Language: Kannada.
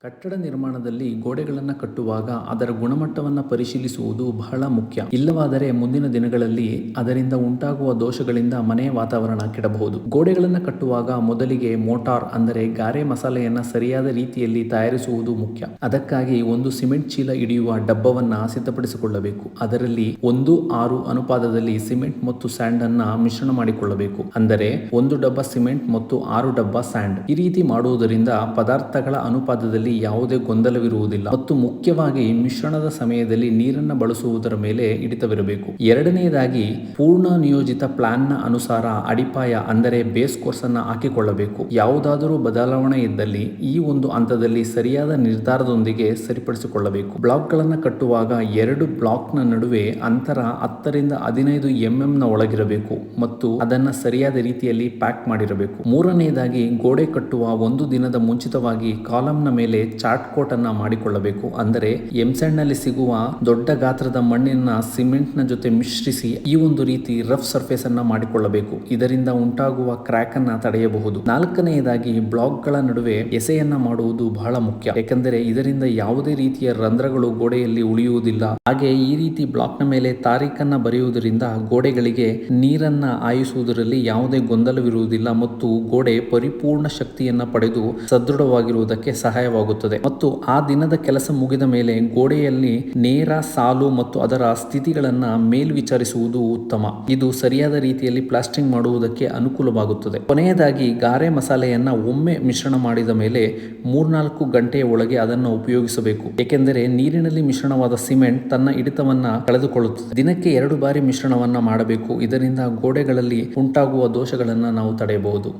ಕಟ್ಟಡ ನಿರ್ಮಾಣದಲ್ಲಿ ಗೋಡೆಗಳನ್ನು ಕಟ್ಟುವಾಗ ಅದರ ಗುಣಮಟ್ಟವನ್ನು ಪರಿಶೀಲಿಸುವುದು ಬಹಳ ಮುಖ್ಯ. ಇಲ್ಲವಾದರೆ ಮುಂದಿನ ದಿನಗಳಲ್ಲಿ ಅದರಿಂದ ಉಂಟಾಗುವ ದೋಷಗಳಿಂದ ಮನೆಯ ವಾತಾವರಣ ಕೆಡಬಹುದು. ಗೋಡೆಗಳನ್ನು ಕಟ್ಟುವಾಗ ಮೊದಲಿಗೆ ಮೋಟಾರ್ ಅಂದರೆ ಗಾರೆ ಮಸಾಲೆಯನ್ನು ಸರಿಯಾದ ರೀತಿಯಲ್ಲಿ ತಯಾರಿಸುವುದು ಮುಖ್ಯ. ಅದಕ್ಕಾಗಿ ಒಂದು ಸಿಮೆಂಟ್ ಚೀಲ ಹಿಡಿಯುವ ಡಬ್ಬವನ್ನು ಸಿದ್ಧಪಡಿಸಿಕೊಳ್ಳಬೇಕು. ಅದರಲ್ಲಿ 1:6 ಅನುಪಾತದಲ್ಲಿ ಸಿಮೆಂಟ್ ಮತ್ತು ಸ್ಯಾಂಡ್ ಅನ್ನ ಮಿಶ್ರಣ ಮಾಡಿಕೊಳ್ಳಬೇಕು. ಅಂದರೆ 1 ಡಬ್ಬ ಸಿಮೆಂಟ್ ಮತ್ತು 6 ಡಬ್ಬ ಸ್ಯಾಂಡ್. ಈ ರೀತಿ ಮಾಡುವುದರಿಂದ ಪದಾರ್ಥಗಳ ಅನುಪಾತದಲ್ಲಿ ಯಾವುದೇ ಗೊಂದಲವಿರುವುದಿಲ್ಲ ಮತ್ತು ಮುಖ್ಯವಾಗಿ ಮಿಶ್ರಣದ ಸಮಯದಲ್ಲಿ ನೀರನ್ನು ಬಳಸುವುದರ ಮೇಲೆ ಹಿಡಿತವಿರಬೇಕು. ಎರಡನೆಯದಾಗಿ ಪೂರ್ಣ ನಿಯೋಜಿತ ಪ್ಲಾನ್ನ ಅನುಸಾರ ಅಡಿಪಾಯ ಅಂದರೆ ಬೇಸ್ ಕೋರ್ಸ್ ಅನ್ನು ಹಾಕಿಕೊಳ್ಳಬೇಕು. ಯಾವುದಾದರೂ ಬದಲಾವಣೆ ಇದ್ದಲ್ಲಿ ಈ ಒಂದು ಹಂತದಲ್ಲಿ ಸರಿಯಾದ ನಿರ್ಧಾರದೊಂದಿಗೆ ಸರಿಪಡಿಸಿಕೊಳ್ಳಬೇಕು. ಬ್ಲಾಕ್ಗಳನ್ನು ಕಟ್ಟುವಾಗ 2 ಬ್ಲಾಕ್ನ ನಡುವೆ ಅಂತರ 10 ರಿಂದ 15 mm ನ ಒಳಗಿರಬೇಕು ಮತ್ತು ಅದನ್ನು ಸರಿಯಾದ ರೀತಿಯಲ್ಲಿ ಪ್ಯಾಕ್ ಮಾಡಿರಬೇಕು. ಮೂರನೆಯದಾಗಿ ಗೋಡೆ ಕಟ್ಟುವ 1 ದಿನದ ಮುಂಚಿತವಾಗಿ ಕಾಲಂನ ಮೇಲೆ ಚಾಟ್ ಕೋಟ್ ಅನ್ನ ಮಾಡಿಕೊಳ್ಳಬೇಕು. ಅಂದರೆ ಎಂಸೆಂಡ್ ನಲ್ಲಿ ಸಿಗುವ ದೊಡ್ಡ ಗಾತ್ರದ ಮಣ್ಣಿನ ಸಿಮೆಂಟ್ ನ ಜೊತೆ ಮಿಶ್ರಿಸಿ ಈ ಒಂದು ರೀತಿ ರಫ್ ಸರ್ಫೇಸ್ ಅನ್ನ ಮಾಡಿಕೊಳ್ಳಬೇಕು. ಇದರಿಂದ ಉಂಟಾಗುವ ಕ್ರ್ಯಾಕ್ ಅನ್ನ ತಡೆಯಬಹುದು. ನಾಲ್ಕನೆಯದಾಗಿ ಬ್ಲಾಕ್ ಗಳ ನಡುವೆ ಎಸೆಯನ್ನ ಮಾಡುವುದು ಬಹಳ ಮುಖ್ಯ. ಯಾಕೆಂದರೆ ಇದರಿಂದ ಯಾವುದೇ ರೀತಿಯ ರಂಧ್ರಗಳು ಗೋಡೆಯಲ್ಲಿ ಉಳಿಯುವುದಿಲ್ಲ. ಹಾಗೆ ಈ ರೀತಿ ಬ್ಲಾಕ್ ನ ಮೇಲೆ ತಾರೀಖನ್ನ ಬರೆಯುವುದರಿಂದ ಗೋಡೆಗಳಿಗೆ ನೀರನ್ನ ಹಾಯಿಸುವುದರಲ್ಲಿ ಯಾವುದೇ ಗೊಂದಲವಿರುವುದಿಲ್ಲ ಮತ್ತು ಗೋಡೆ ಪರಿಪೂರ್ಣ ಶಕ್ತಿಯನ್ನ ಪಡೆದು ಸದೃಢವಾಗಿರುವುದಕ್ಕೆ ಸಹಾಯವಾಗುತ್ತದೆ. ಮತ್ತು ಆ ದಿನದ ಕೆಲಸ ಮುಗಿದ ಮೇಲೆ ಗೋಡೆಯಲ್ಲಿ ನೇರ ಸಾಲು ಮತ್ತು ಅದರ ಸ್ಥಿತಿಗಳನ್ನ ಮೇಲ್ವಿಚಾರಿಸುವುದು ಉತ್ತಮ. ಇದು ಸರಿಯಾದ ರೀತಿಯಲ್ಲಿ ಪ್ಲಾಸ್ಟರಿಂಗ್ ಮಾಡುವುದಕ್ಕೆ ಅನುಕೂಲವಾಗುತ್ತದೆ. ಕೊನೆಯದಾಗಿ ಗಾರೆ ಮಸಾಲೆಯನ್ನ ಒಮ್ಮೆ ಮಿಶ್ರಣ ಮಾಡಿದ ಮೇಲೆ 3-4 ಗಂಟೆಯ ಒಳಗೆ ಅದನ್ನು ಉಪಯೋಗಿಸಬೇಕು. ಏಕೆಂದರೆ ನೀರಿನಲ್ಲಿ ಮಿಶ್ರಣವಾದ ಸಿಮೆಂಟ್ ತನ್ನ ಹಿಡಿತವನ್ನ ಕಳೆದುಕೊಳ್ಳುತ್ತದೆ. ದಿನಕ್ಕೆ 2 ಬಾರಿ ಮಿಶ್ರಣವನ್ನ ಮಾಡಬೇಕು. ಇದರಿಂದ ಗೋಡೆಗಳಲ್ಲಿ ಉಂಟಾಗುವ ದೋಷಗಳನ್ನ ನಾವು ತಡೆಯಬಹುದು.